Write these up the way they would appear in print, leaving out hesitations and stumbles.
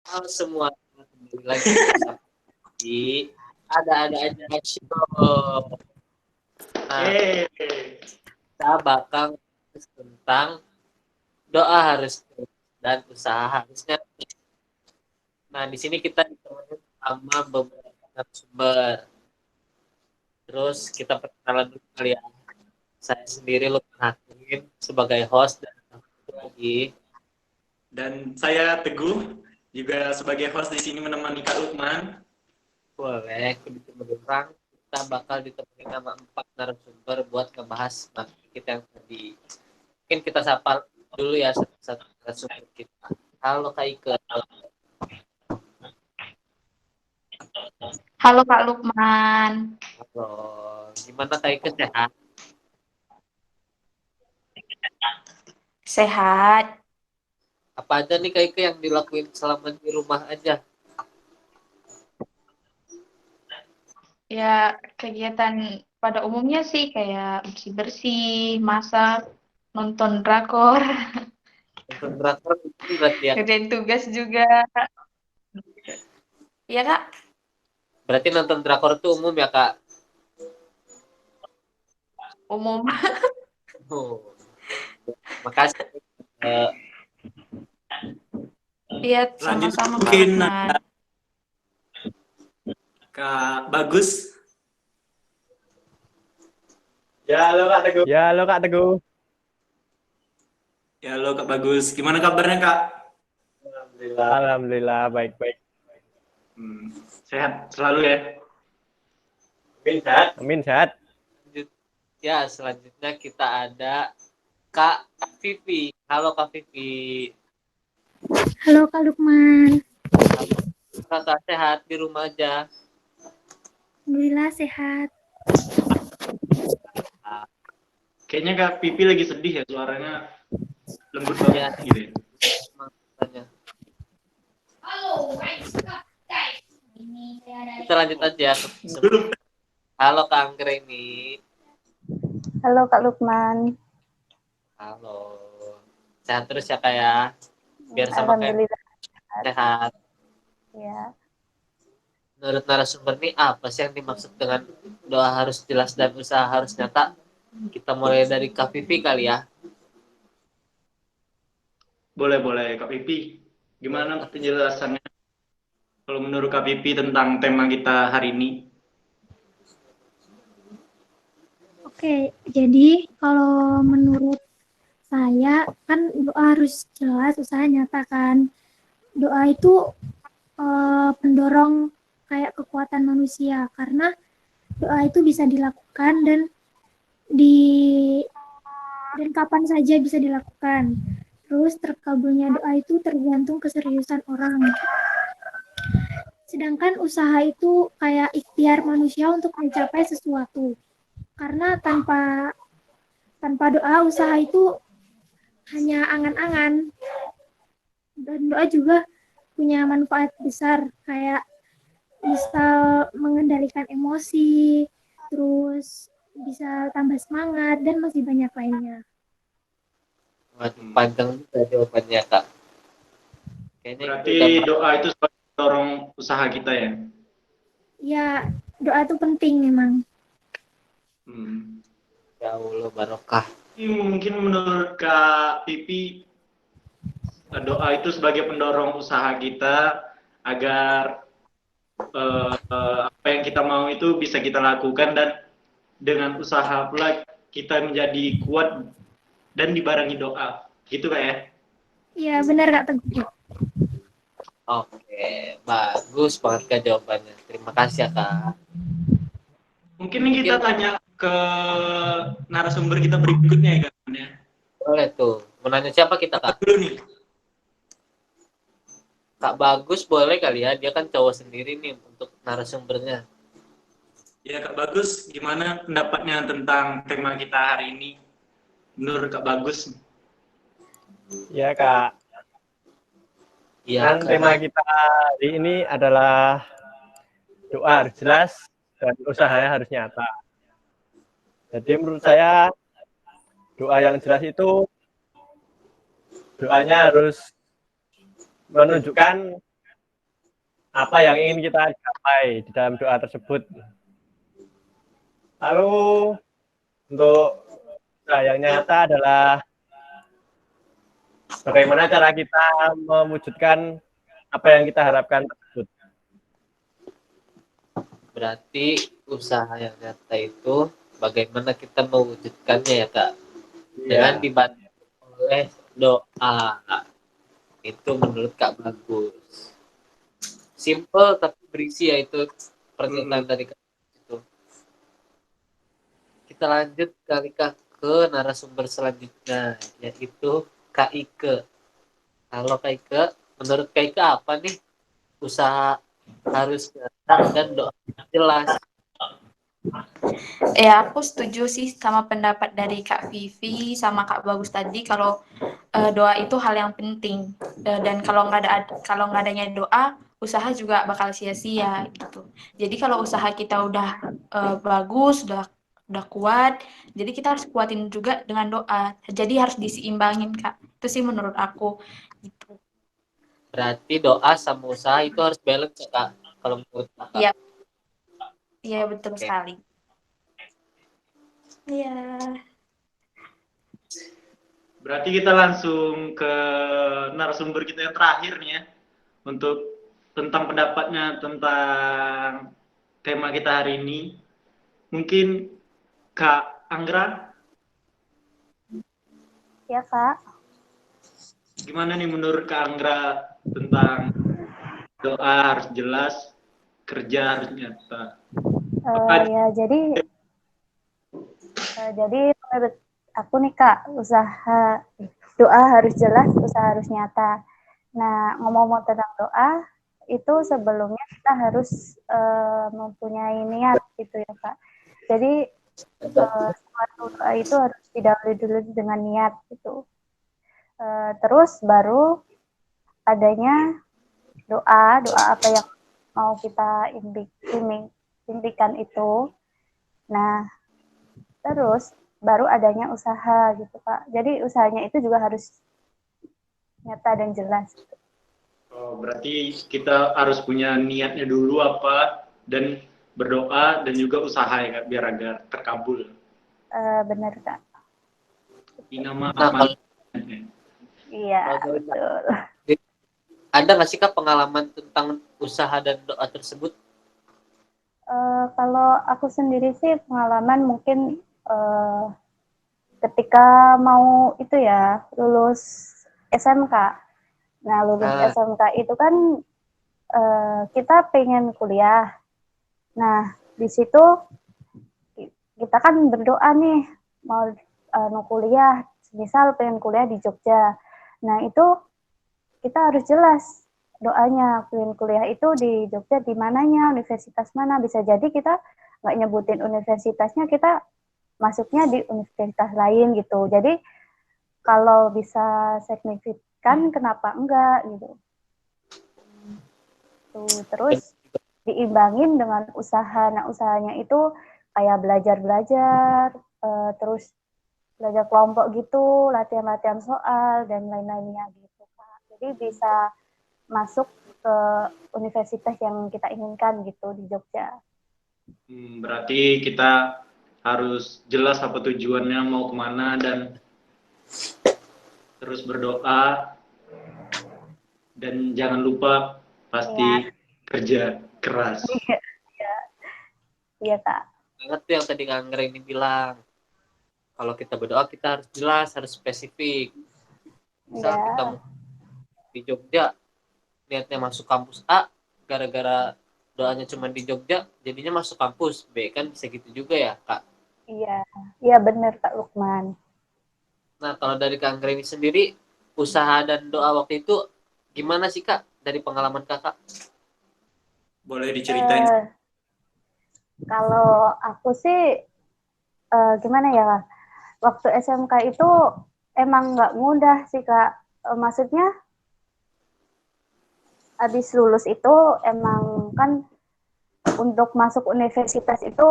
Halo semua, kembali lagi bersama di ada aja show. Nah, kita bakal bahas tentang doa harus tulus dan usaha harusnya. Nah, di sini kita ditemani sama beberapa narasumber. Terus kita perkenalan dulu kali ya. Saya sendiri Lukman Hakim sebagai host dan satu lagi. Dan saya Teguh, juga sebagai host di sini menemani Kak Lukman. Boleh, aku ditemani orang. Kita bakal ditemani sama 4 narasumber buat ngebahas materi kita yang tadi. Mungkin kita sapa dulu ya satu-satu narasumber kita. Halo Kak Ike. Halo Kak Lukman, Halo. Gimana Kak Ike, sehat? sehat? Apa aja nih Kak Ike yang dilakuin selama di rumah aja? Ya, kegiatan pada umumnya sih kayak bersih-bersih, masak, nonton drakor, Nonton drakor itu berarti ya. kerjain tugas juga. Iya Kak? Berarti nonton drakor itu umum ya Kak? Umum. Oh. Makasih. Eh, Iya, Lanjut sama-sama Kak mungkin Lukman. Kak Bagus. Ya, halo Kak Teguh. Ya, halo Kak Bagus. Gimana kabarnya Kak? Alhamdulillah baik-baik. Sehat selalu ya? Amin sehat. Ya, selanjutnya kita ada Kak Vivi. Halo Kak Vivi. Halo Kak Lukman, Kakak sehat di rumah aja. alhamdulillah sehat. Kayaknya Kak Pipi lagi sedih ya, suaranya lembut banget gitu ya. Makanya. Kita lanjut aja. Halo Kak Anggreni. Halo Kak Lukman, Halo. Sehat terus ya Kak ya. Biar sama kayak alhamdulillah sehat. ya. Menurut narasumber ini apa sih yang dimaksud dengan doa harus jelas dan usaha harus nyata? Kita mulai dari Kak Vivi kali ya. Boleh Kak Pipi. Gimana penjelasannya kalau menurut Kak Pipi tentang tema kita hari ini? Oke, jadi kalau menurut saya kan doa harus jelas, usaha nyata kan. Doa itu pendorong kayak kekuatan manusia karena doa itu bisa dilakukan di dan kapan saja bisa dilakukan. Terus terkabulnya doa itu tergantung keseriusan orang. Sedangkan usaha itu kayak ikhtiar manusia untuk mencapai sesuatu. Karena tanpa doa usaha itu hanya angan-angan. Dan doa juga punya manfaat besar kayak bisa mengendalikan emosi, terus bisa tambah semangat dan masih banyak lainnya. Waduh, panjang juga jawabannya Kak. Kayaknya Berarti itu doa itu sebagai pendorong usaha kita ya? Ya, doa itu penting memang. ya Allah barokah. Mungkin menurut Kak Pipi, doa itu sebagai pendorong usaha kita agar apa yang kita mau itu bisa kita lakukan, dan dengan usaha pula kita menjadi kuat dan dibarengi doa. Gitu Kak ya? Iya, benar Kak Teguh. Oke, bagus banget Kak jawabannya. Terima kasih ya Kak. Mungkin nih kita tanya ke narasumber kita berikutnya ya Kak. Boleh tuh. Mau nanya siapa kita Kak? Dulu nih. Kak Bagus boleh kali ya. Dia kan cowok sendiri nih untuk narasumbernya. Ya Kak Bagus, gimana pendapatnya tentang tema kita hari ini? Menurut Kak Bagus? Ya Kak. Iya. Kan tema kita hari ini adalah doa harus jelas dan usahanya harus nyata. Jadi menurut saya doa yang jelas itu doanya harus menunjukkan apa yang ingin kita capai di dalam doa tersebut. Lalu untuk yang nyata adalah bagaimana cara kita mewujudkan apa yang kita harapkan tersebut. Berarti usaha yang nyata itu bagaimana kita mewujudkannya ya Kak? Dengan dibantu oleh doa. Itu menurut Kak bagus. Simple tapi berisi ya itu pernyataan dari Kak itu. Kita lanjut kali Kak ke narasumber selanjutnya, yaitu Kak Ike. Kalau Kak Ike, menurut Kak Ike apa nih usaha harus nyata dan doa jelas? Ya, aku setuju sih sama pendapat dari Kak Vivi sama Kak Bagus tadi kalau doa itu hal yang penting. Dan kalau nggak adanya doa, usaha juga bakal sia-sia gitu. Jadi kalau usaha kita udah bagus, udah kuat, jadi kita harus kuatin juga dengan doa. Jadi harus diseimbangin, Kak. Itu sih menurut aku gitu. Berarti doa sama usaha itu harus balance ya Kak, kalau menurut Kakak. Iya. Iya, betul sekali. Iya. Berarti kita langsung ke narasumber kita yang terakhir nih ya, untuk tentang pendapatnya tentang tema kita hari ini. Mungkin Kak Anggra? Ya, Kak. Gimana nih menurut Kak Anggra tentang doa harus jelas, kerja harus nyata? Ya, jadi menurut aku nih Kak, doa harus jelas, usaha harus nyata. Nah, ngomong-ngomong tentang doa, itu sebelumnya kita harus mempunyai niat gitu ya Kak. Jadi suatu doa itu harus didahului dulu dengan niat gitu. Terus baru adanya doa apa yang mau kita impikan itu. Nah, terus baru adanya usaha gitu Pak. Jadi usahanya itu juga harus nyata dan jelas. Oh, berarti kita harus punya niatnya dulu apa, dan berdoa dan juga usaha ya Kak, biar agar terkabul. Benar Kak. Ini nama Nah, apa? Iya, betul. Ada nggak sih Kak pengalaman tentang usaha dan doa tersebut? Kalau aku sendiri sih pengalaman mungkin ketika mau itu ya lulus SMK. Nah, lulus SMK itu kan kita pengen kuliah. Nah, di situ kita kan berdoa nih mau kuliah, misal pengen kuliah di Jogja. Nah, itu kita harus jelas doanya, pengen kuliah itu di Jogja di mananya, universitas mana. Bisa jadi kita nggak nyebutin universitasnya, kita masuknya di universitas lain gitu. Jadi kalau bisa signifikan, kenapa enggak gitu. Tuh, terus diimbangin dengan usaha. Nah, usahanya itu kayak belajar, terus belajar kelompok gitu, latihan-latihan soal, dan lain-lainnya gitu, Kak. Jadi bisa masuk ke universitas yang kita inginkan gitu di Jogja. Berarti kita harus jelas apa tujuannya, mau kemana, dan terus berdoa, dan jangan lupa pasti kerja keras. Iya Kak. Banget tuh yang tadi Kak Anggra ini bilang. Kalau kita berdoa kita harus jelas, harus spesifik. Misal kita di Jogja, niatnya masuk kampus A, gara-gara doanya cuma di Jogja, jadinya masuk kampus B, kan bisa gitu juga ya Kak? Iya benar Kak Lukman. Nah, kalau dari Kak Anggra ini sendiri, usaha dan doa waktu itu gimana sih Kak dari pengalaman Kakak? Boleh diceritain? Kalau aku sih gimana ya, waktu SMK itu emang nggak mudah sih Kak. Maksudnya habis lulus itu emang kan untuk masuk universitas itu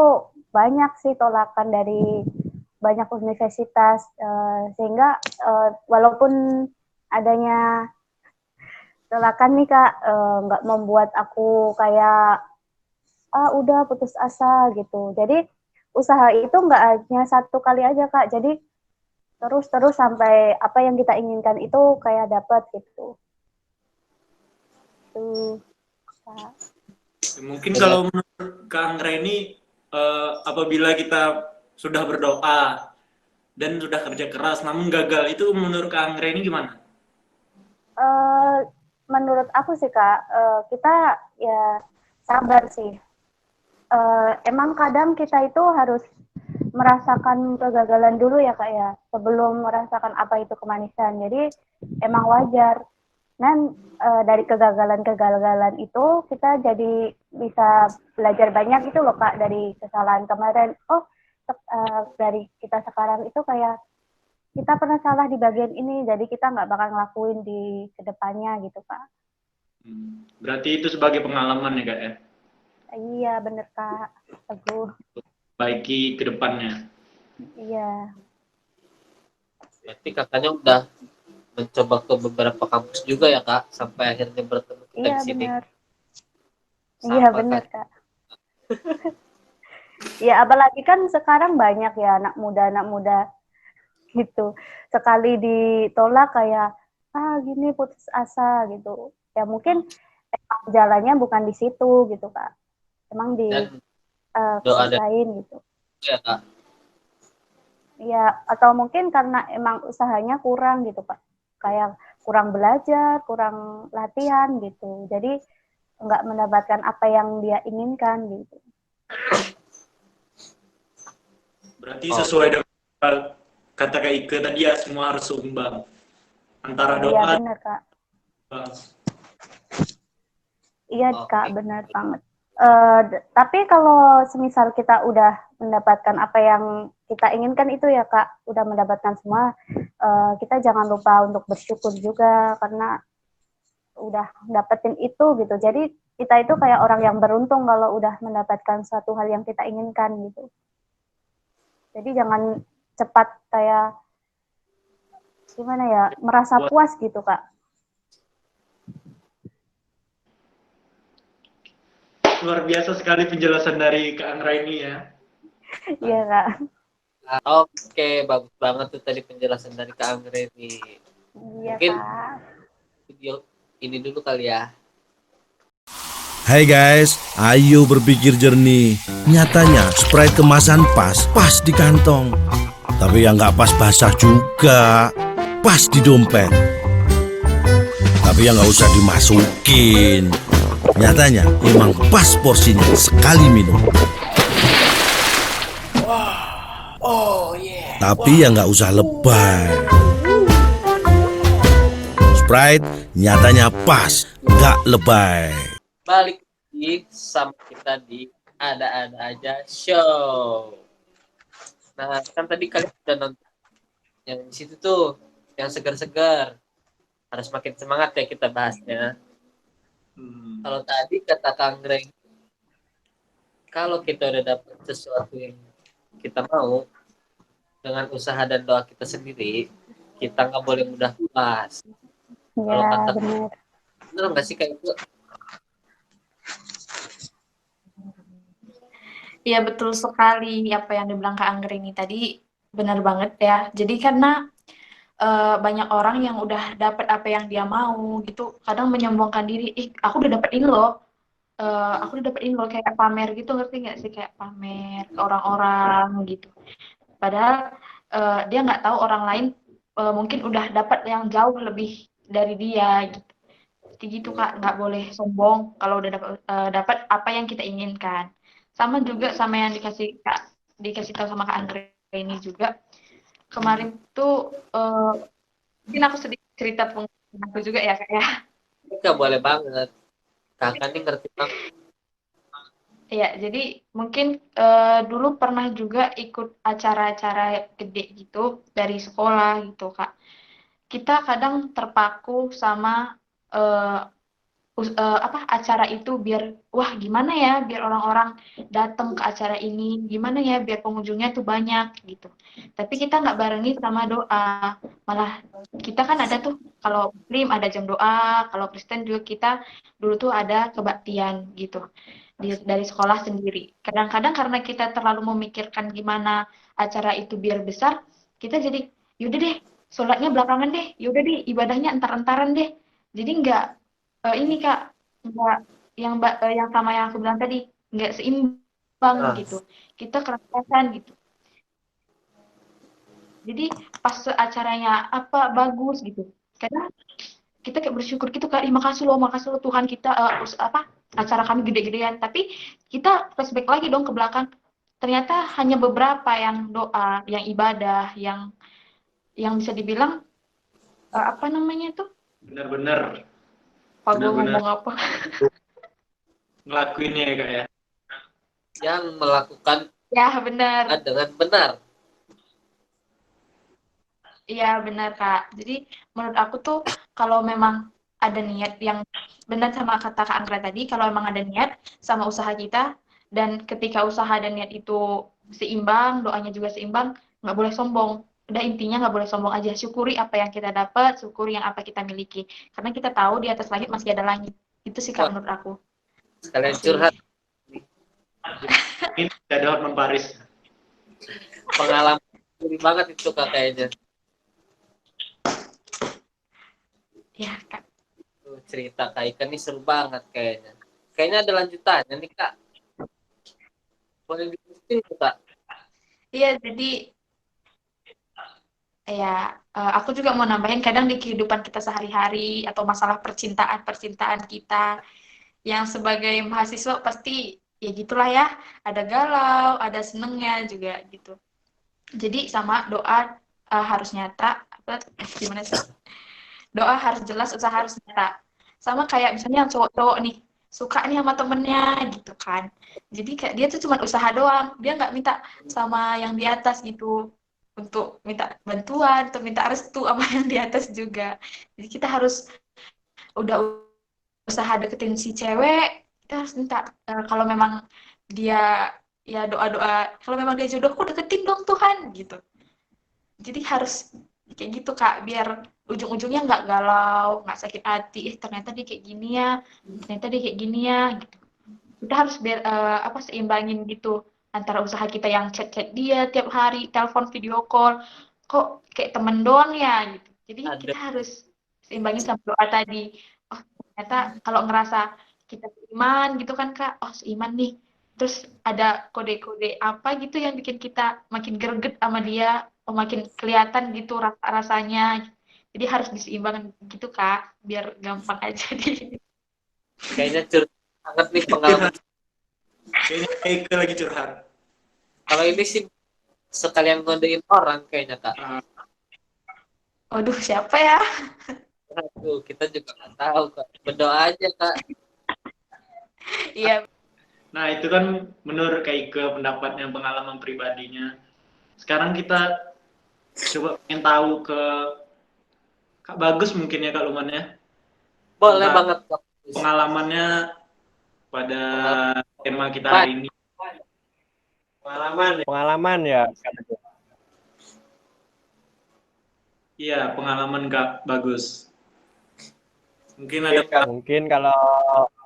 banyak sih tolakan dari banyak universitas, sehingga walaupun adanya tolakan nih Kak, nggak membuat aku kayak udah putus asa gitu. Jadi usaha itu nggak hanya satu kali aja Kak, jadi terus sampai apa yang kita inginkan itu kayak dapat gitu. Tuh, Kak. Mungkin kalau menurut Kak Anggra ini, apabila kita sudah berdoa dan sudah kerja keras namun gagal, itu menurut Kak Anggra ini gimana? Menurut aku sih Kak, kita ya sabar sih. Emang kadang kita itu harus merasakan kegagalan dulu ya Kak ya, sebelum merasakan apa itu kemanisan. Jadi emang wajar. Dan dari kegagalan-kegagalan itu kita jadi bisa belajar banyak gitu loh Kak dari kesalahan kemarin. Oh, dari kita sekarang itu kayak kita pernah salah di bagian ini, jadi kita nggak bakal ngelakuin di kedepannya gitu Kak. Berarti itu sebagai pengalaman ya Kak ya? Iya bener Kak, Teguh. Baiki ke depannya. Iya. Berarti kakaknya udah mencoba ke beberapa kampus juga ya Kak, sampai akhirnya bertemu kita Iya di sini. benar. Sama, Iya benar Kak. Ya apalagi kan sekarang banyak ya anak muda gitu. Sekali ditolak kayak gini putus asa gitu. Ya mungkin jalannya bukan di situ gitu Kak. Emang di Dan doa dan selesain gitu. ya Kak. Ya atau mungkin karena emang usahanya kurang gitu Pak. Kayak kurang belajar, kurang latihan gitu. Jadi nggak mendapatkan apa yang dia inginkan gitu. Berarti sesuai dengan kata Kak Ike tadi ya, semua harus seimbang antara Iya doa. benar Kak. Iya Kak, benar banget. Tapi kalau semisal kita udah mendapatkan apa yang kita inginkan itu ya Kak, udah mendapatkan semua, kita jangan lupa untuk bersyukur juga karena udah dapetin itu gitu. Jadi kita itu kayak orang yang beruntung kalau udah mendapatkan suatu hal yang kita inginkan gitu. Jadi jangan cepat kayak gimana ya, merasa puas gitu Kak. Luar biasa sekali penjelasan dari Kak Anggra ini ya. Iya Kak. Oke, bagus banget tuh tadi penjelasan dari Kak Anggra ini. Iya Mungkin Kak. video ini dulu kali ya. Hai guys, ayo berpikir jernih. Nyatanya Sprite kemasan pas di kantong. Tapi yang nggak pas basah juga, pas di dompet. Tapi yang nggak usah dimasukin. Nyatanya emang pas porsinya sekali minum. Tapi yang nggak usah lebay. Sprite nyatanya pas, nggak lebay. Balik lagi sama kita di Ada-Ada Aja Show. Nah, kan tadi kalian udah nonton yang di situ tuh, yang segar-segar. Harus makin semangat ya kita bahasnya. Kalau tadi kata Kang Greng, kalau kita udah dapat sesuatu yang kita mau, dengan usaha dan doa kita sendiri, kita nggak boleh mudah puas. Kalau Iya kata benar. nggak sih kayak itu? Iya betul sekali apa yang dibilang Kak Angger ini tadi benar banget ya. Jadi karena banyak orang yang udah dapat apa yang dia mau gitu, kadang menyombongkan diri, aku udah dapat ini loh, aku udah dapat ini loh, kayak pamer gitu, ngerti nggak sih, kayak pamer ke orang-orang gitu. Padahal dia nggak tahu orang lain mungkin udah dapat yang jauh lebih dari dia gitu. Jadi gitu Kak, nggak boleh sombong kalau udah dapat apa yang kita inginkan. Sama juga sama yang dikasih tahu sama Kak Andre ini juga. Kemarin tuh mungkin aku sedikit cerita pengalaman aku juga ya Kak ya. Nggak boleh banget. Kakak ini ngerti banget. Ya, jadi mungkin dulu pernah juga ikut acara-acara gede gitu dari sekolah gitu Kak. Kita kadang terpaku sama acara itu biar wah gimana ya biar orang-orang datang ke acara ini, gimana ya biar pengunjungnya tuh banyak gitu. Tapi kita nggak barengi sama doa, malah kita kan ada tuh kalau Muslim ada jam doa, kalau Kristen juga kita dulu tuh ada kebaktian gitu dari sekolah sendiri. Kadang-kadang karena kita terlalu memikirkan gimana acara itu biar besar, kita jadi yaudah deh sholatnya belakangan deh, yaudah deh ibadahnya entar-entaran deh. Jadi nggak ini Kak, nggak yang sama yang aku bilang tadi, nggak seimbang gitu. Kita keras-kerasan gitu. Jadi pas acaranya apa bagus gitu. Kadang kita kayak bersyukur gitu Kak, makasih loh Tuhan kita acara kami gede-gedean. Tapi kita flashback lagi dong ke belakang. Ternyata hanya beberapa yang doa, yang ibadah, yang bisa dibilang apa namanya tuh? Benar-benar Pak gue ngomong apa? ngelakuinnya ya Kak ya. Yang melakukan Ya benar. dengan benar. Iya benar Kak. Jadi menurut aku tuh kalau memang ada niat yang benar sama kata Kak Anggra tadi, kalau memang ada niat sama usaha kita dan ketika usaha dan niat itu seimbang, doanya juga seimbang, nggak boleh sombong. Udah intinya nggak boleh sombong aja, syukuri apa yang kita dapat, syukuri yang apa kita miliki. Karena kita tahu di atas langit masih ada langit. Itu sih Kak menurut aku. Sekalian curhat. Ini ada Hotman Paris. Pengalaman banget itu Kak kayaknya. Ya Kak. Cerita Kak Ika nih seru banget kayaknya. Kayaknya ada lanjutannya nih Kak. Boleh diterusin Kak? Iya, jadi ya aku juga mau nambahin kadang di kehidupan kita sehari-hari atau masalah percintaan kita yang sebagai mahasiswa pasti ya gitulah ya, ada galau, ada senengnya juga gitu. Jadi sama doa harus nyata, gimana sih? Doa harus jelas, usaha harus nyata. Sama kayak misalnya yang cowok-cowok nih, suka nih sama temennya gitu kan. Jadi kayak dia tuh cuma usaha doang, dia nggak minta sama yang di atas gitu untuk minta bantuan, untuk minta restu sama yang di atas juga. Jadi kita harus udah usaha deketin si cewek, kita harus minta kalau memang dia ya doa-doa, kalau memang dia jodohku deketin dong Tuhan gitu. Jadi harus kayak gitu Kak, biar ujung-ujungnya nggak galau, nggak sakit hati, ternyata dia kayak gini ya, ternyata dia kayak gini ya gitu. Kita harus biar seimbangin gitu antara usaha kita yang chat-chat dia tiap hari, telepon, video call, kok kayak temen doang ya gitu. Jadi kita harus seimbangin sama doa tadi. Oh ternyata kalau ngerasa kita seiman gitu kan Kak, oh seiman nih. Terus ada kode-kode apa gitu yang bikin kita makin greget sama dia, oh, makin kelihatan gitu rasanya. Jadi harus diseimbangkan gitu Kak, biar gampang aja di. Kayaknya curhat banget nih pengalaman. Kayaknya Eka lagi curhat. Kalau ini sih sekalian ngodein orang kayaknya Kak. Waduh, siapa ya? Aduh, kita juga nggak tahu Kak. Berdoa aja Kak. Iya. Nah itu kan menurut Kak Ika pendapatnya, pengalaman pribadinya. Sekarang kita coba pengen tahu ke Kak Bagus mungkin ya Kak Luman ya. Boleh banget Kak. Pengalamannya pada tema kita hari ini. Pengalaman ya. Iya, pengalaman Kak Bagus. Mungkin kalau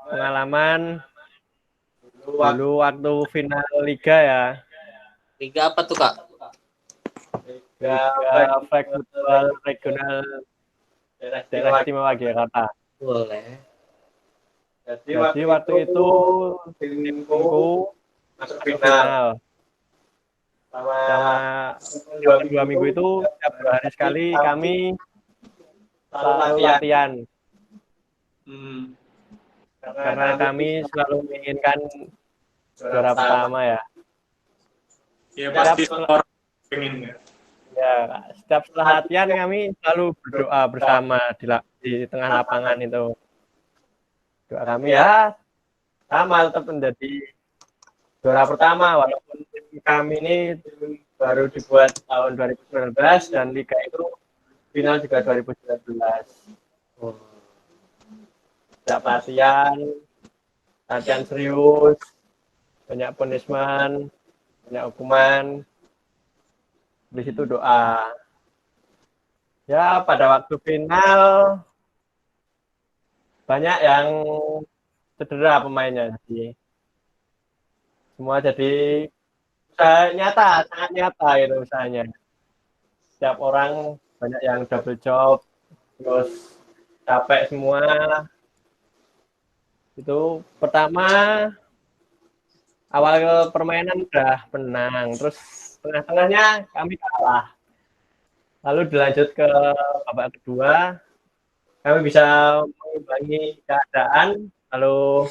pengalaman dulu waktu final liga ya. Liga apa tuh Kak? Liga flag football regional daerah istimewa Jakarta. Boleh. Jadi waktu itu timku masuk final. Sama 2 minggu itu setiap 2 hari sekali kami selalu latihan. Karena kami selalu menginginkan juara pertama ya. Ya pasti orang pengen ya. Ya, setiap setelah latihan kami selalu berdoa bersama di tengah lapangan itu. Doa kami ya sama tetap menjadi juara pertama walaupun tim kami ini baru dibuat tahun 2019 dan liga itu final juga 2019. setiap latihan serius, banyak punishment, banyak hukuman. Habis itu doa. Ya, pada waktu final banyak yang cedera pemainnya. Jadi semua jadi usaha nyata, sangat nyata itu usahanya. Setiap orang banyak yang double job, terus capek semua. Itu pertama awal permainan udah menang, terus tengah-tengahnya kami kalah. Lalu dilanjut ke babak kedua, kami bisa mengimbangi keadaan, lalu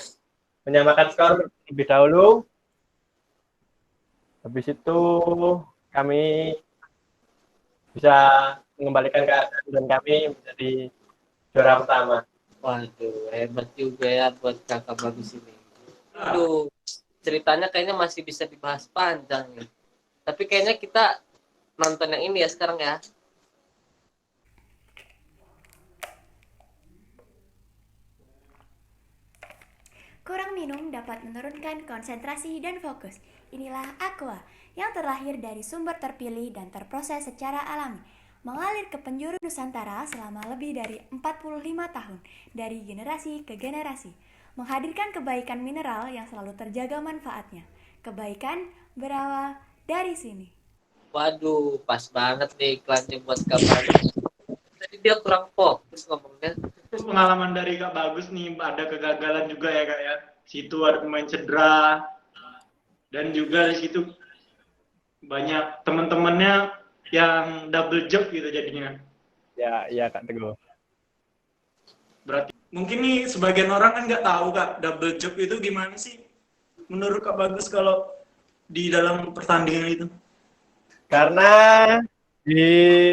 menyamakan skor lebih dahulu. Habis itu kami bisa mengembalikan keadaan dan kami menjadi juara pertama. Waduh, hebat juga ya buat kakak bagus ini. Aduh, ceritanya kayaknya masih bisa dibahas panjang nih. Tapi kayaknya kita nonton yang ini ya sekarang ya. Kurang minum dapat menurunkan konsentrasi dan fokus. Inilah Aqua, yang terlahir dari sumber terpilih dan terproses secara alami, mengalir ke penjuru Nusantara selama lebih dari 45 tahun, dari generasi ke generasi, menghadirkan kebaikan mineral yang selalu terjaga manfaatnya. Kebaikan berawal dari sini. Waduh, pas banget nih iklannya buat kabar. Tadi dia kurang fokus ngomongnya. Pengalaman dari Kak Bagus nih, ada kegagalan juga ya Kak ya. Situ ada pemain cedera, dan juga di situ banyak teman-temannya yang double job gitu jadinya. Ya, iya Kak Teguh. Berarti mungkin nih sebagian orang kan nggak tahu Kak, double job itu gimana sih? Menurut Kak Bagus kalau di dalam pertandingan itu? Karena di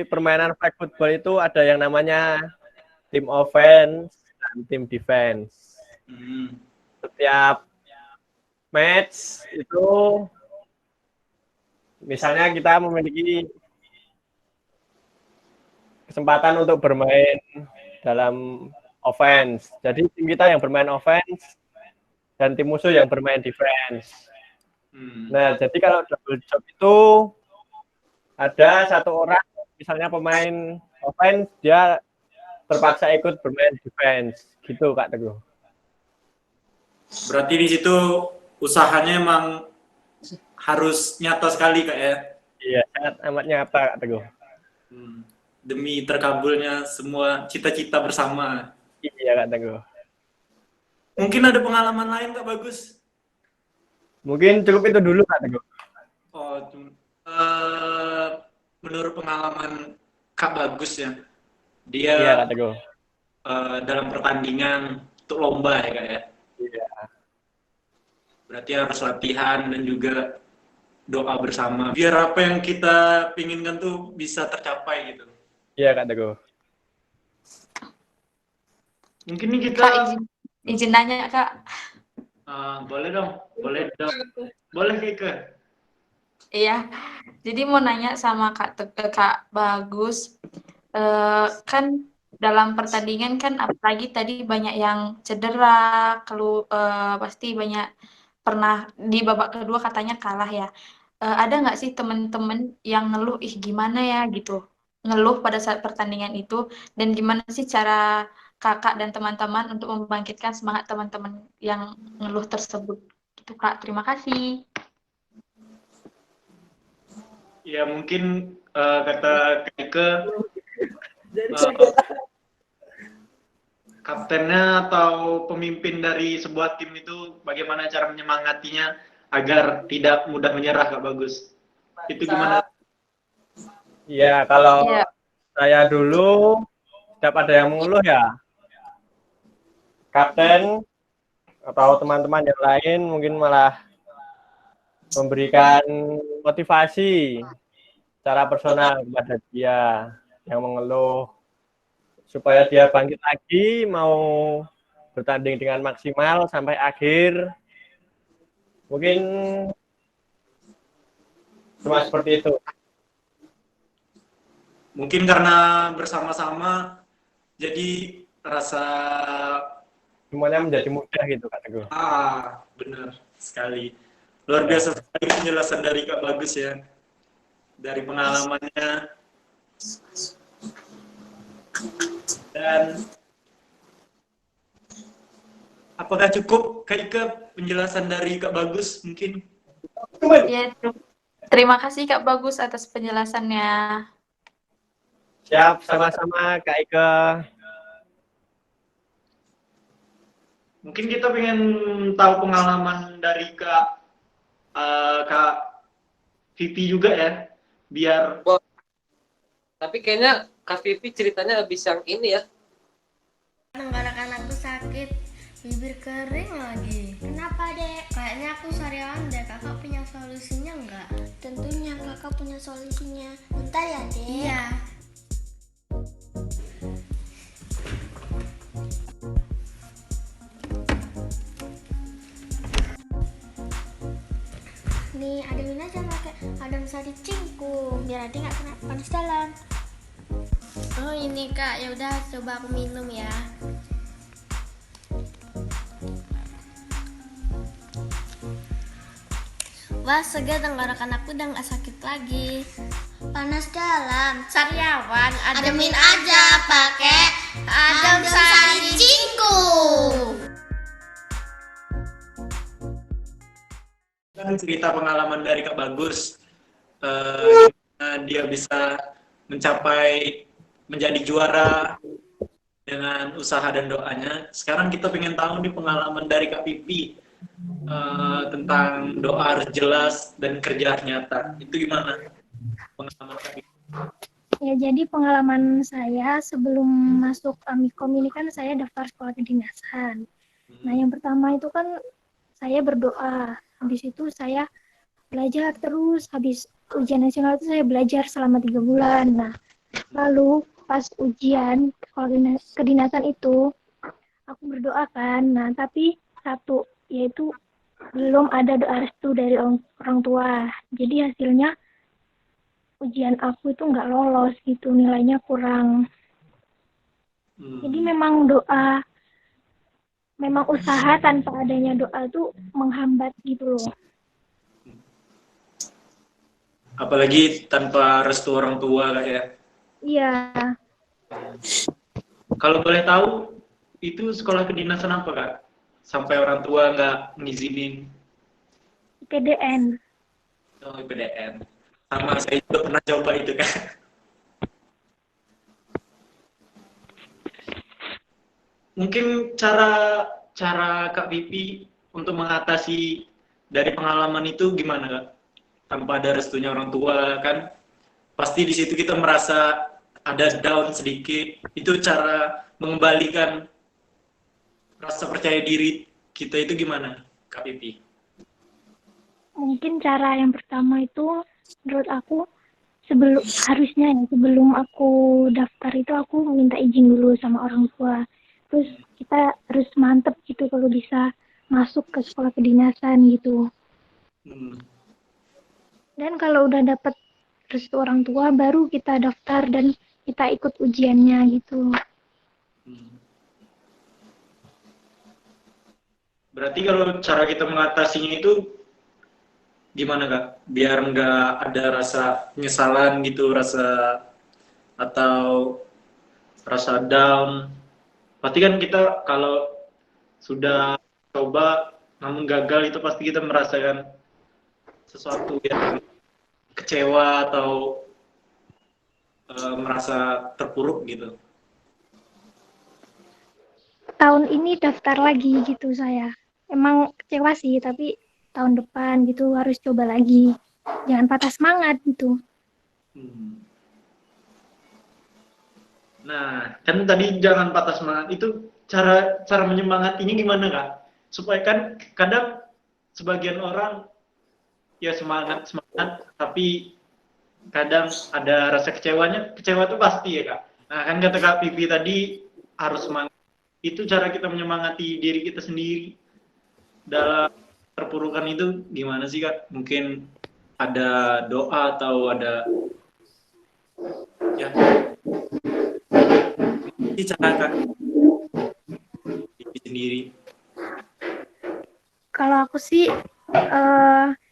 permainan flag football itu ada yang namanya tim offense dan tim defense. Setiap match itu misalnya kita memiliki kesempatan untuk bermain dalam offense. Jadi tim kita yang bermain offense dan tim musuh yang bermain defense. Nah, jadi kalau double job itu ada satu orang, misalnya pemain offense, dia terpaksa ikut bermain defense, gitu Kak Teguh. Berarti di situ usahanya emang harus nyata sekali Kak ya? Iya, sangat amat nyata Kak Teguh. Demi terkabulnya semua cita-cita bersama. Iya Kak Teguh. Mungkin ada pengalaman lain Kak Bagus? Mungkin cukup itu dulu Kak Teguh. Oh, menurut pengalaman Kak Bagus ya, dia Iya Kak Teguh. Dalam pertandingan untuk lomba ya Kak ya? Iya. Berarti harus latihan dan juga doa bersama. Biar apa yang kita pinginkan tuh bisa tercapai gitu. Iya Kak Teguh. Mungkin nih kita... Kak, izin nanya Kak. Boleh dong. Boleh Kike. Iya, jadi mau nanya sama Kak Bagus, kan dalam pertandingan kan apalagi tadi banyak yang cedera, pasti banyak pernah di babak kedua katanya kalah ya. Ada nggak sih teman-teman yang ngeluh, gimana ya gitu, ngeluh pada saat pertandingan itu, dan gimana sih cara kakak dan teman-teman untuk membangkitkan semangat teman-teman yang ngeluh tersebut? Gitu Kak, terima kasih. Ya mungkin kata Kike, kaptennya atau pemimpin dari sebuah tim itu bagaimana cara menyemangatinya agar tidak mudah menyerah Kak Bagus. Itu gimana? Iya, kalau saya dulu setiap ada yang mengeluh ya, kapten atau teman-teman yang lain mungkin malah memberikan motivasi secara personal kepada dia yang mengeluh supaya dia bangkit lagi, mau bertanding dengan maksimal sampai akhir. Mungkin cuma seperti itu. Mungkin karena bersama-sama jadi rasa semuanya menjadi mudah gitu Kak Teguh. Benar sekali. Luar biasa sekali penjelasan dari Kak Bagus ya. Dari pengalamannya. Dan apakah cukup Kak Ika penjelasan dari Kak Bagus mungkin? Ya, terima kasih Kak Bagus atas penjelasannya. Siap, sama-sama Kak Ika. Mungkin kita pengen tahu pengalaman dari Kak Vivi juga ya, biar. Tapi kayaknya Kak Vivi ceritanya habis yang ini ya. Tenggorokan aku sakit, bibir kering lagi. Kenapa dek? Kayaknya aku sariawan deh. Kakak punya solusinya nggak? Tentunya kakak punya solusinya. Bentar ya dek. Iya. Nih, ademin aja pakai adem sari cingkung biar ade nggak kena panas dalam. Oh ini kak, ya udah coba aku minum ya. Wah, segar tenggorokan aku udah nggak sakit lagi. Panas dalam. Sariawan, Ademin aja pakai adem sari cingkung. Kan cerita pengalaman dari Kak Bagus, gimana dia bisa mencapai menjadi juara dengan usaha dan doanya. Sekarang kita pengen tahu nih pengalaman dari Kak Pipi tentang doa harus jelas dan kerja nyata. Itu gimana pengalaman Kak Pipi? Ya, jadi pengalaman saya sebelum masuk Amikom ini kan saya daftar sekolah kedinasan. Nah, yang pertama itu kan saya berdoa. Habis itu saya belajar terus. Habis ujian nasional itu saya belajar selama 3 bulan. Nah, lalu pas ujian sekolah kedinasan itu aku berdoa kan. Nah, tapi satu yaitu belum ada doa restu dari orang tua. Jadi hasilnya ujian aku itu nggak lolos gitu, nilainya kurang. Jadi memang doa, memang usaha tanpa adanya doa tuh menghambat gitu loh. Apalagi tanpa restu orang tua Kak ya. Iya, Kalau boleh tahu, itu sekolah kedinasan apa Kak? Sampai orang tua nggak ngizinin. IPDN. Oh, IPDN. Sama saya juga pernah coba itu Kak. Mungkin cara Kak Pipi untuk mengatasi dari pengalaman itu gimana Kak? Tanpa ada restunya orang tua kan, pasti di situ kita merasa ada down sedikit. Itu cara mengembalikan rasa percaya diri kita itu gimana Kak Pipi? Mungkin cara yang pertama itu menurut aku sebelum aku daftar itu aku minta izin dulu sama orang tua. Terus kita harus mantep gitu kalau bisa masuk ke sekolah kedinasan gitu. Dan kalau udah dapet restu orang tua baru kita daftar dan kita ikut ujiannya gitu. Berarti kalau cara kita mengatasinya itu gimana Kak? Biar nggak ada rasa penyesalan gitu, atau rasa down. Pasti kan kita kalau sudah coba namun gagal itu pasti kita merasakan sesuatu yang kecewa atau merasa terpuruk gitu. Tahun ini daftar lagi gitu saya. Emang kecewa sih, tapi tahun depan gitu harus coba lagi. Jangan patah semangat gitu. Nah, kan tadi jangan patah semangat. Itu cara menyemangatinya gimana Kak? Supaya kan kadang sebagian orang ya semangat, tapi kadang ada rasa kecewa tuh pasti ya Kak. Nah kan kata Kak Pipi tadi harus semangat. Itu cara kita menyemangati diri kita sendiri dalam terpurukan itu gimana sih Kak? Mungkin ada doa atau ada ya cara Kak sendiri? Kalau aku sih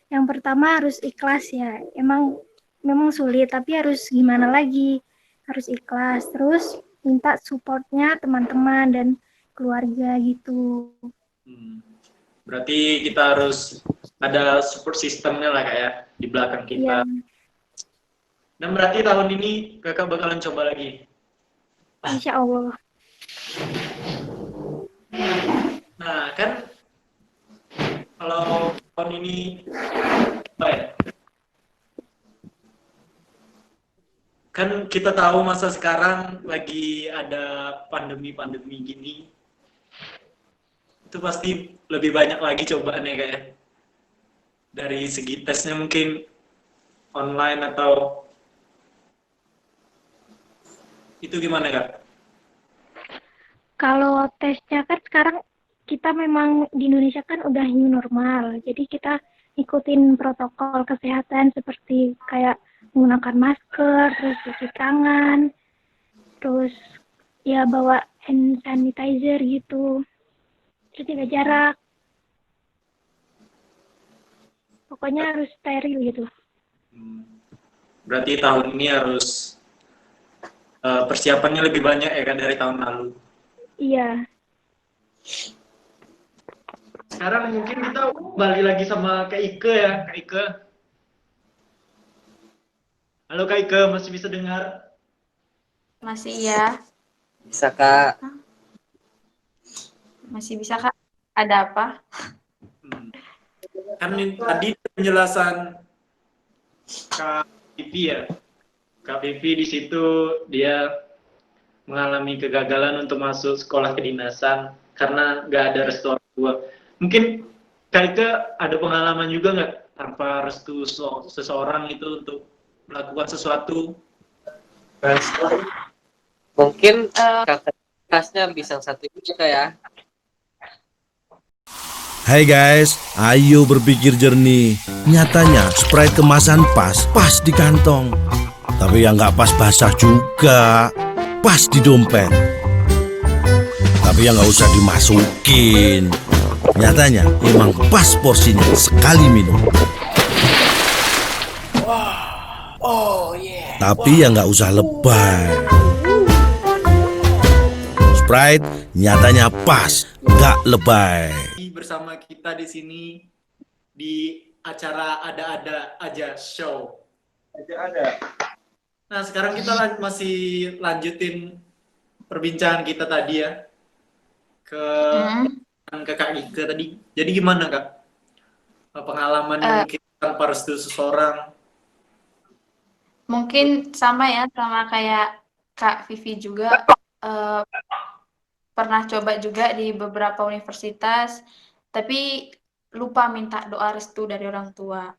yang pertama harus ikhlas ya. Memang sulit, tapi harus gimana lagi? Harus ikhlas. Terus minta supportnya teman-teman dan keluarga gitu. Berarti kita harus ada support sistemnya lah Kak ya di belakang kita. Iya. Dan berarti tahun ini Kakak bakalan coba lagi. Insya Allah. Nah kan kalau tahun ini apa ya? Kan kita tahu masa sekarang lagi ada pandemi gini. Itu pasti lebih banyak lagi cobaannya kayak dari segi tesnya mungkin online atau itu gimana Kak? Kalau tesnya kan sekarang kita memang di Indonesia kan udah new normal, jadi kita ikutin protokol kesehatan seperti kayak menggunakan masker, terus cuci tangan, terus ya bawa hand sanitizer gitu, terus jaga jarak. Pokoknya harus steril gitu. Berarti tahun ini harus persiapannya lebih banyak ya kan dari tahun lalu. Iya. Sekarang mungkin kita balik lagi sama Kak Ike ya, Kak Ike. Halo Kak Ike, masih bisa dengar? Masih ya. Bisa Kak. Masih bisa Kak. Ada apa? Kan tadi penjelasan Kak Vivi ya. Kak Vivi di situ dia mengalami kegagalan untuk masuk sekolah kedinasan karena nggak ada restu orang tua. Mungkin Kak Ike ada pengalaman juga nggak tanpa restu seseorang itu untuk melakukan sesuatu? Mungkin kakak kelasnya bisa satu itu ya. Hai guys, ayo berpikir jernih. Nyatanya Sprite kemasan pas di kantong. Tapi yang nggak pas basah juga, pas di dompet. Tapi yang nggak usah dimasukin. Nyatanya emang pas porsinya sekali minum. Tapi yang nggak usah lebay. Sprite nyatanya pas, nggak lebay. Bersama kita di sini di acara ada-ada aja show. Ada. Nah sekarang kita masih lanjutin perbincangan kita tadi ya ke Kak Ike tadi. Jadi gimana Kak pengalaman mungkin tanpa restu seseorang? Mungkin sama ya, sama kayak Kak Vivi juga. Pernah coba juga di beberapa universitas, tapi lupa minta doa restu dari orang tua.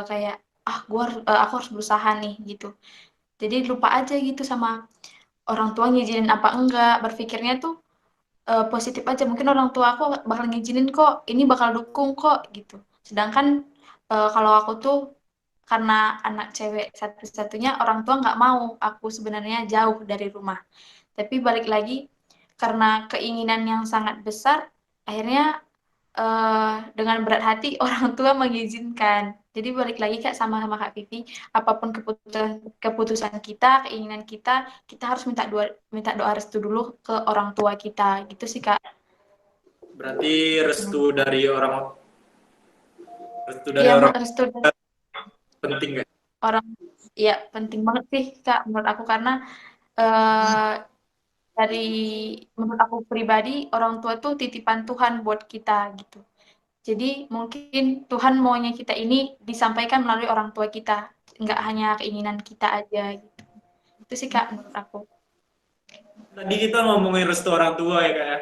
Kayak aku harus berusaha nih gitu. Jadi lupa aja gitu sama orang tua ngizinin apa enggak. Berpikirnya tuh positif aja. Mungkin orang tua aku bakal ngizinin kok, ini bakal dukung kok gitu. Sedangkan kalau aku tuh karena anak cewek satu-satunya, orang tua nggak mau aku sebenarnya jauh dari rumah. Tapi balik lagi, karena keinginan yang sangat besar, akhirnya dengan berat hati orang tua mengizinkan. Jadi balik lagi Kak sama Kak Vivi, apapun keputusan kita, keinginan kita harus minta doa restu dulu ke orang tua kita, gitu sih Kak. Berarti restu dari orang penting nggak? Iya penting banget sih Kak menurut aku, karena menurut aku pribadi, orang tua tuh titipan Tuhan buat kita gitu. Jadi mungkin Tuhan maunya kita ini disampaikan melalui orang tua kita, nggak hanya keinginan kita aja gitu. Itu sih Kak menurut aku. Tadi kita ngomongin restu orang tua ya Kak ya.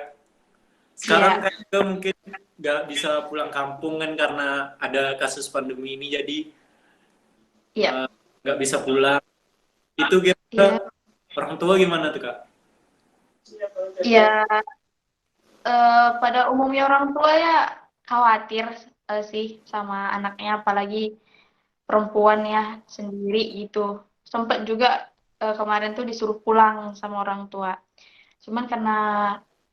Sekarang kita mungkin nggak bisa pulang kampung kan karena ada kasus pandemi ini, jadi nggak bisa pulang. Itu kira-kira orang tua gimana tuh Kak? Ya, pada umumnya orang tua ya khawatir sih sama anaknya, apalagi perempuan ya sendiri gitu. Sempat juga kemarin tuh disuruh pulang sama orang tua. Cuman karena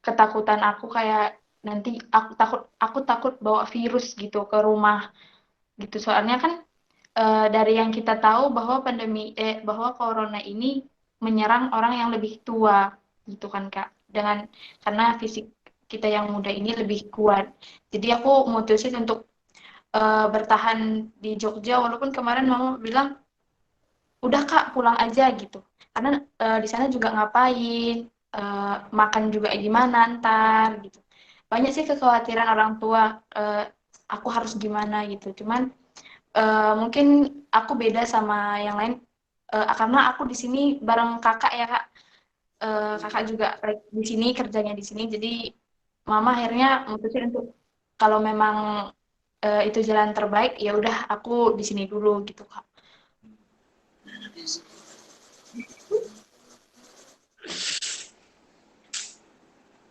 ketakutan aku kayak nanti aku takut bawa virus gitu ke rumah gitu. Soalnya kan dari yang kita tahu bahwa bahwa corona ini menyerang orang yang lebih tua gitu kan Kak. Karena fisik kita yang muda ini lebih kuat. Jadi aku mutusin untuk bertahan di Jogja walaupun kemarin mama bilang udah Kak pulang aja gitu. Karena di sana juga ngapain, makan juga gimana ntar gitu. Banyak sih kekhawatiran orang tua, aku harus gimana gitu. Cuman mungkin aku beda sama yang lain karena aku di sini bareng kakak ya Kak. Kakak juga di sini kerjanya di sini. Jadi mama akhirnya mutusin untuk kalau memang itu jalan terbaik ya udah aku di sini dulu gitu Kak.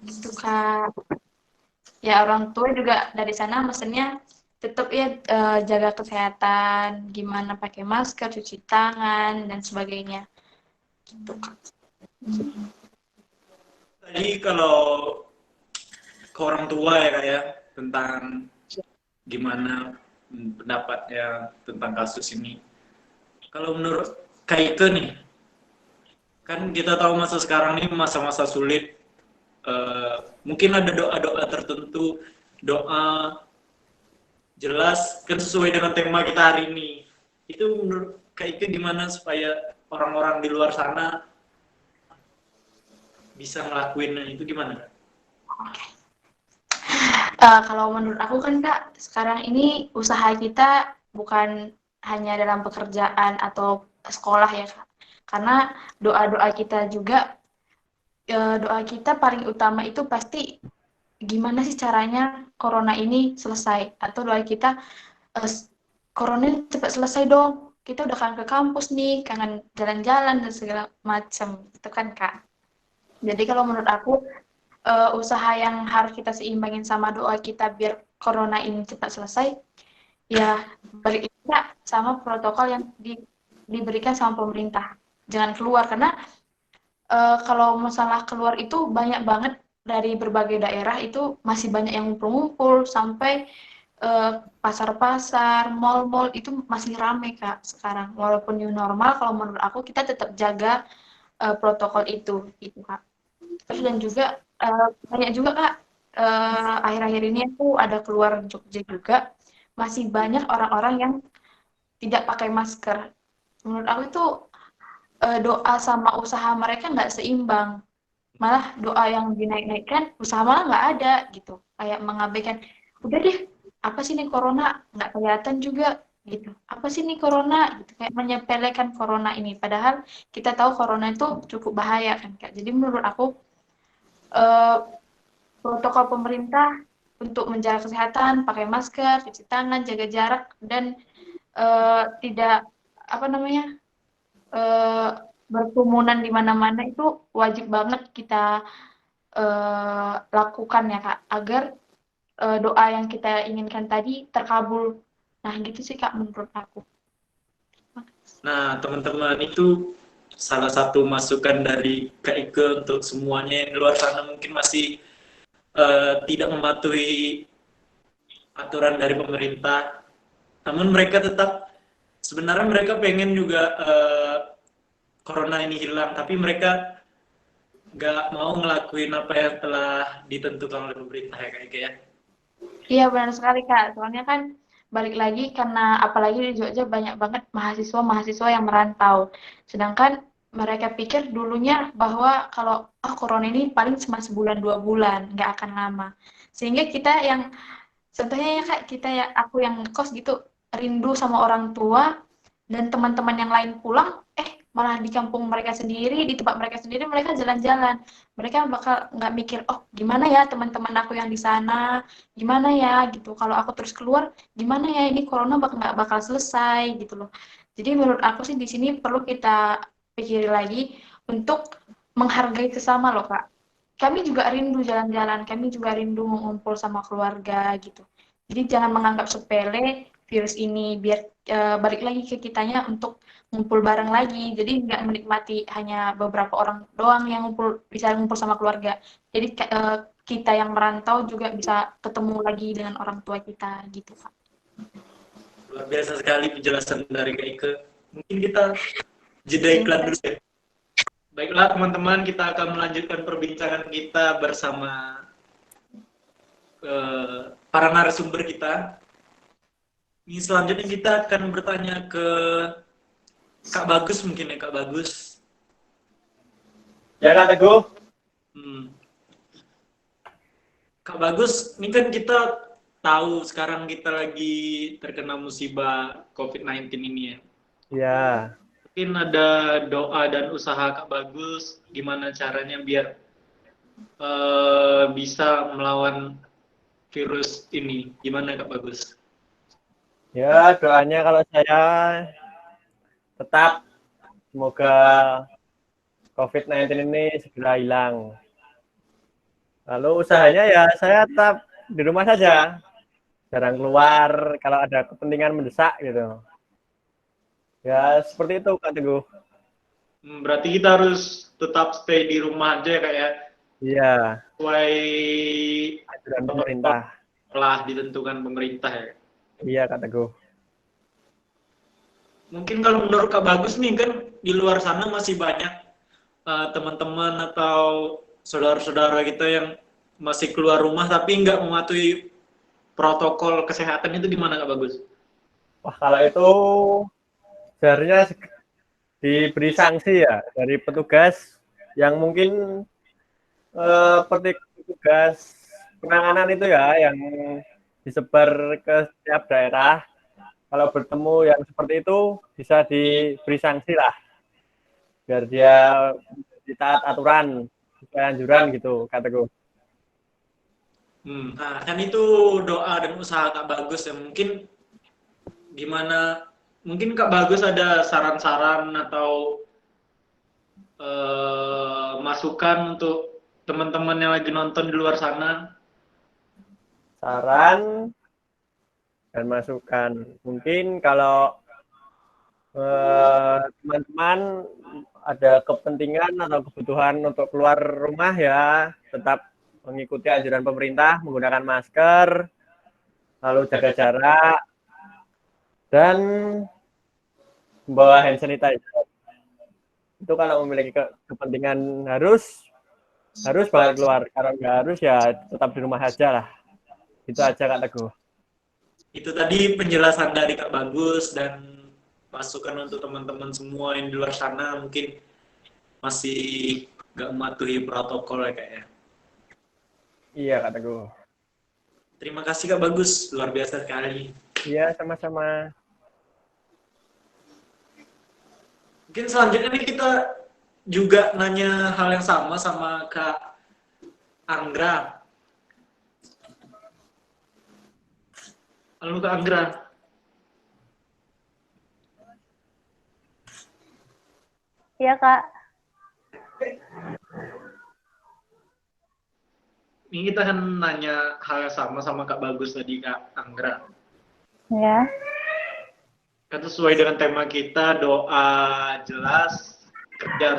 Gitu Kak. Ya orang tua juga dari sana mesennya tetap ya jaga kesehatan, gimana pakai masker, cuci tangan dan sebagainya. Gitu Kak. Tadi kalau ke orang tua ya Kak ya, tentang gimana pendapatnya tentang kasus ini. Kalau menurut Kak Ike nih, kan kita tahu masa sekarang ini masa-masa sulit. Mungkin ada doa-doa tertentu, doa jelas kan sesuai dengan tema kita hari ini. Itu menurut Kak Ike gimana supaya orang-orang di luar sana bisa ngelakuin itu gimana? Kalau menurut aku kan Kak, sekarang ini usaha kita bukan hanya dalam pekerjaan atau sekolah ya Kak. Karena doa-doa kita juga, doa kita paling utama itu pasti gimana sih caranya corona ini selesai. Atau doa kita, corona ini cepat selesai dong. Kita udah kangen ke kampus nih, kangen jalan-jalan dan segala macam. Itu kan Kak. Jadi kalau menurut aku, usaha yang harus kita seimbangin sama doa kita biar corona ini cepat selesai, ya balik kita sama protokol yang diberikan sama pemerintah. Jangan keluar, karena kalau masalah keluar itu banyak banget dari berbagai daerah itu masih banyak yang ngumpul-ngumpul sampai pasar-pasar, mal-mal itu masih ramai Kak sekarang. Walaupun new normal, kalau menurut aku kita tetap jaga protokol itu Kak. Terus dan juga banyak juga Kak, akhir-akhir ini aku ada keluar Jogja juga, masih banyak orang-orang yang tidak pakai masker. Menurut aku itu doa sama usaha mereka nggak seimbang. Malah doa yang dinaik-naikkan, usaha malah nggak ada gitu. Kayak mengabaikan, udah deh, apa sih nih corona? Nggak kelihatan juga gitu. Apa sih nih corona? Gitu. Kayak menyepelekan corona ini. Padahal kita tahu corona itu cukup bahaya kan Kak. Jadi menurut aku protokol pemerintah untuk menjaga kesehatan, pakai masker, cuci tangan, jaga jarak, dan tidak berkerumunan di mana-mana itu wajib banget kita lakukan ya Kak, agar doa yang kita inginkan tadi terkabul. Nah gitu sih Kak menurut aku. Nah teman-teman, itu salah satu masukan dari Kak Ike untuk semuanya yang di luar sana mungkin masih tidak mematuhi aturan dari pemerintah. Namun mereka tetap, sebenarnya mereka pengen juga corona ini hilang, tapi mereka nggak mau ngelakuin apa yang telah ditentukan oleh pemerintah ya Kak Ike ya. Iya benar sekali Kak, soalnya kan balik lagi karena apalagi di Jogja banyak banget mahasiswa-mahasiswa yang merantau. Sedangkan mereka pikir dulunya bahwa kalau corona ini paling cuma sebulan 2 bulan, nggak akan lama. Sehingga kita yang contohnya ya Kak, aku yang ngekos gitu rindu sama orang tua dan teman-teman yang lain pulang, malah di kampung mereka sendiri, di tempat mereka sendiri mereka jalan-jalan. Mereka bakal nggak mikir, oh gimana ya teman-teman aku yang di sana, gimana ya gitu. Kalau aku terus keluar, gimana ya ini corona nggak bakal selesai gitu loh. Jadi menurut aku sih di sini perlu kita pikir lagi untuk menghargai sesama loh Kak. Kami juga rindu jalan-jalan, kami juga rindu mengumpul sama keluarga gitu. Jadi jangan menganggap sepele virus ini, biar balik lagi ke kitanya untuk ngumpul bareng lagi. Jadi nggak menikmati hanya beberapa orang doang yang bisa ngumpul sama keluarga. Jadi kita yang merantau juga bisa ketemu lagi dengan orang tua kita gitu, Pak. Luar biasa sekali penjelasan dari Kak Ike. Mungkin kita jeda iklan dulu ya. Baiklah teman-teman, kita akan melanjutkan perbincangan kita bersama para narasumber kita. Ini selanjutnya kita akan bertanya ke Kak Bagus mungkin ya, Kak Bagus. Ya Kak Teguh. Kak Bagus, ini kan kita tahu sekarang kita lagi terkena musibah COVID-19 ini ya. Ya. Mungkin ada doa dan usaha Kak Bagus, gimana caranya biar bisa melawan virus ini. Gimana Kak Bagus? Ya, doanya kalau saya tetap semoga COVID-19 ini segera hilang. Lalu usahanya ya saya tetap di rumah saja. Jarang keluar kalau ada kepentingan mendesak gitu. Ya, seperti itu Kak Teguh. Berarti kita harus tetap stay di rumah aja ya Kak ya? Iya. Sesuai aturan pemerintah. Telah ditentukan pemerintah ya? Iya Kak Teguh. Mungkin kalau menurut Kak Bagus nih kan di luar sana masih banyak teman-teman atau saudara-saudara kita yang masih keluar rumah tapi nggak mematuhi protokol kesehatan, itu gimana Kak Bagus? Wah, kalau itu seharusnya diberi sanksi ya dari petugas yang mungkin petugas penanganan itu ya yang disebar ke setiap daerah. Kalau bertemu yang seperti itu bisa diberi sanksi lah biar dia ditaat aturan sesuai anjuran gitu Kak Teguh. Nah, kan itu doa dan usaha Kak Bagus ya. Mungkin gimana, mungkin Kak Bagus ada saran-saran atau masukan untuk teman-teman yang lagi nonton di luar sana? Saran dan masukan. Mungkin kalau teman-teman ada kepentingan atau kebutuhan untuk keluar rumah ya tetap mengikuti anjuran pemerintah, menggunakan masker, lalu jaga jarak, dan membawa hand sanitizer. Itu kalau memiliki kepentingan harus banget keluar. Kalau nggak harus ya tetap di rumah aja lah. Itu aja Kak Teguh. Itu tadi penjelasan dari Kak Bagus dan masukan untuk teman-teman semua yang di luar sana mungkin masih nggak mematuhi protokol ya Kak ya. Iya Kak Teguh. Terima kasih Kak Bagus, luar biasa sekali. Iya, sama-sama. Mungkin selanjutnya nih kita juga nanya hal yang sama Kak Anggra. Halo Kak Anggra. Iya Kak. Ini kita akan nanya hal yang sama Kak Bagus tadi Kak Anggra. Ya. Kan sesuai dengan tema kita, doa jelas, kerja.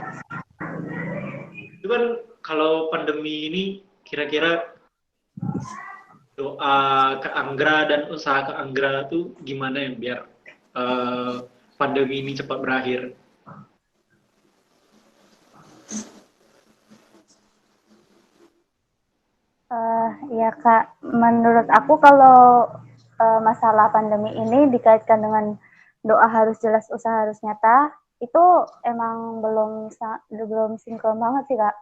Itu kan kalau pandemi ini kira-kira doa Kak Anggra dan usaha Kak Anggra tuh gimana ya biar pandemi ini cepat berakhir? Ya Kak, menurut aku kalau masalah pandemi ini dikaitkan dengan doa harus jelas, usaha harus nyata, itu emang belum sinkron banget sih Kak.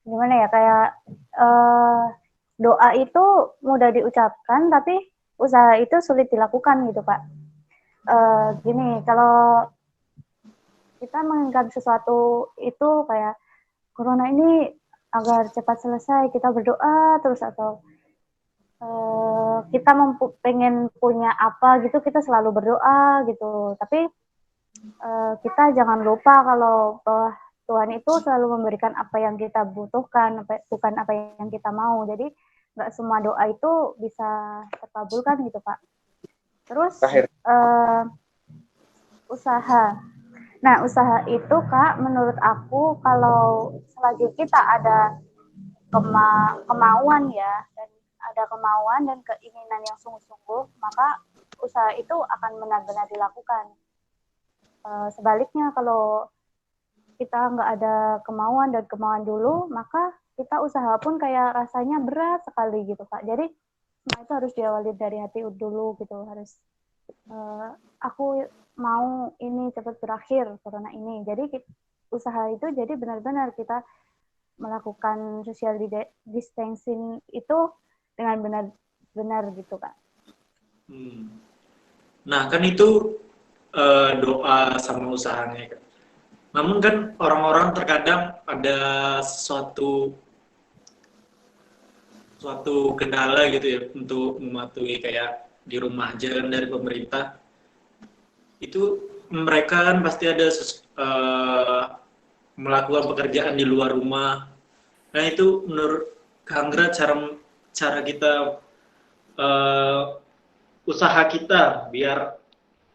Gimana ya, kayak doa itu mudah diucapkan tapi usaha itu sulit dilakukan gitu Pak. Gini, kalau kita menginginkan sesuatu itu kayak corona ini agar cepat selesai, kita berdoa terus, atau kita pengen punya apa gitu, kita selalu berdoa gitu. Tapi kita jangan lupa kalau bahwa Tuhan itu selalu memberikan apa yang kita butuhkan, bukan apa yang kita mau. Jadi nggak semua doa itu bisa terkabulkan gitu Pak. Terus usaha. Nah, usaha itu Kak, menurut aku kalau selagi kita ada kemauan ya, dan ada kemauan dan keinginan yang sungguh-sungguh, maka usaha itu akan benar-benar dilakukan. Sebaliknya kalau kita nggak ada kemauan dan kemauan dulu, maka kita usaha pun kayak rasanya berat sekali gitu Kak. Jadi semua itu harus diawali dari hati dulu gitu, harus aku mau ini cepat berakhir corona ini. Jadi usaha itu jadi benar-benar kita melakukan social distancing itu dengan benar-benar gitu Kak. Nah kan itu doa sama usahanya Kak. Namun kan orang-orang terkadang ada suatu kendala gitu ya untuk mematuhi kayak di rumah aja kan dari pemerintah. Itu mereka kan pasti ada melakukan pekerjaan di luar rumah. Nah itu menurut Kak Anggra cara kita usaha kita biar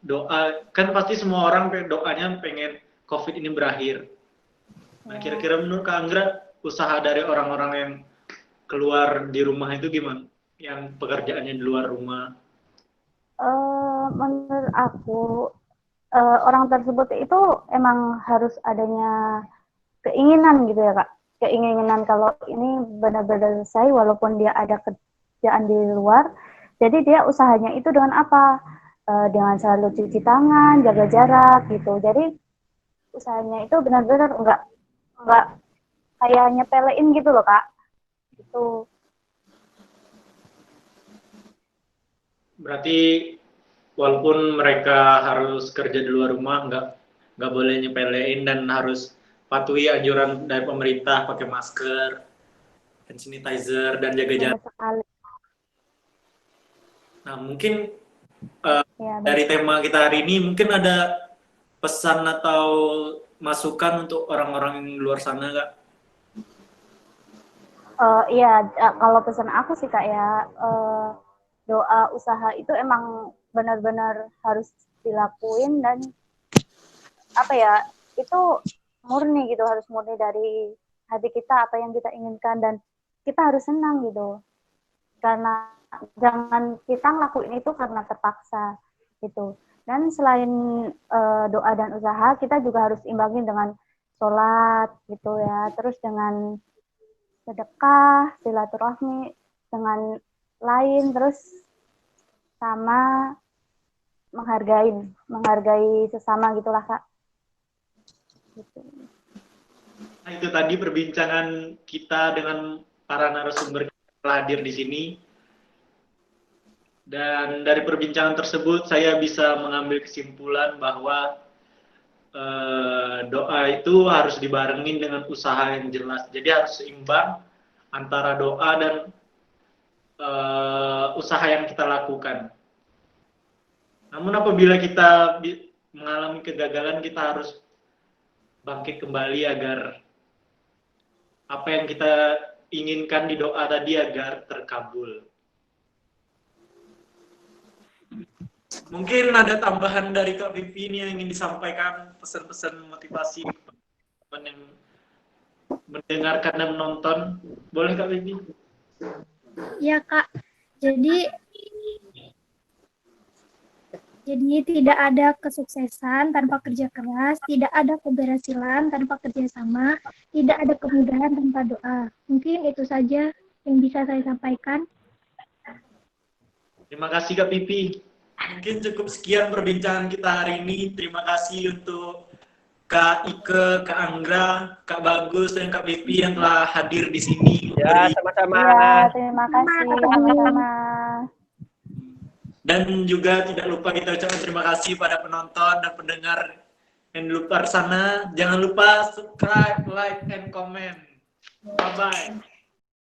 doa, kan pasti semua orang doanya pengen COVID ini berakhir. Nah kira-kira menurut Kak Anggra usaha dari orang-orang yang keluar di rumah itu gimana? Yang pekerjaannya di luar rumah? Menurut aku orang tersebut itu emang harus adanya keinginan gitu ya Kak. Keinginan kalau ini benar-benar selesai walaupun dia ada kerjaan di luar. Jadi dia usahanya itu dengan apa? Dengan selalu cuci tangan, jaga jarak gitu. Jadi usahanya itu benar-benar enggak kayak nyepelein gitu loh Kak. Gitu. Berarti walaupun mereka harus kerja di luar rumah, nggak boleh nyepelein dan harus patuhi anjuran dari pemerintah, pakai masker, hand sanitizer, dan jaga jarak. Nah mungkin dari tema kita hari ini mungkin ada pesan atau masukan untuk orang-orang yang di luar sana Kak? Iya, kalau pesan aku sih Kak ya, doa usaha itu emang benar-benar harus dilakuin dan apa ya, itu murni gitu, harus murni dari hati kita apa yang kita inginkan dan kita harus senang gitu. Karena jangan kita ngelakuin itu karena terpaksa gitu. Dan selain doa dan usaha, kita juga harus imbangin dengan sholat gitu ya, terus dengan sedekah, silaturahmi dengan lain, terus sama menghargai sesama gitulah Kak. Gitu. Nah itu tadi perbincangan kita dengan para narasumber yang telah hadir di sini. Dan dari perbincangan tersebut saya bisa mengambil kesimpulan bahwa doa itu harus dibarengin dengan usaha yang jelas. Jadi harus seimbang antara doa dan usaha yang kita lakukan. Namun apabila kita mengalami kegagalan, kita harus bangkit kembali agar apa yang kita inginkan di doa tadi agar terkabul. Mungkin ada tambahan dari Kak Vivi ini yang ingin disampaikan, pesan-pesan motivasi teman yang mendengarkan dan menonton. Boleh Kak Vivi? Ya Kak, jadi tidak ada kesuksesan tanpa kerja keras, tidak ada keberhasilan tanpa kerjasama, tidak ada kemudahan tanpa doa. Mungkin itu saja yang bisa saya sampaikan. Terima kasih Kak Pipi. Mungkin cukup sekian perbincangan kita hari ini. Terima kasih untuk Kak Ike, Kak Anggra, Kak Bagus, dan Kak Pipi yang telah hadir di sini. Ya, sama-sama. Ya, terima kasih. Sama-sama. Dan juga tidak lupa kita ucapkan terima kasih pada penonton dan pendengar yang di luar sana. Jangan lupa subscribe, like, and comment. Bye-bye.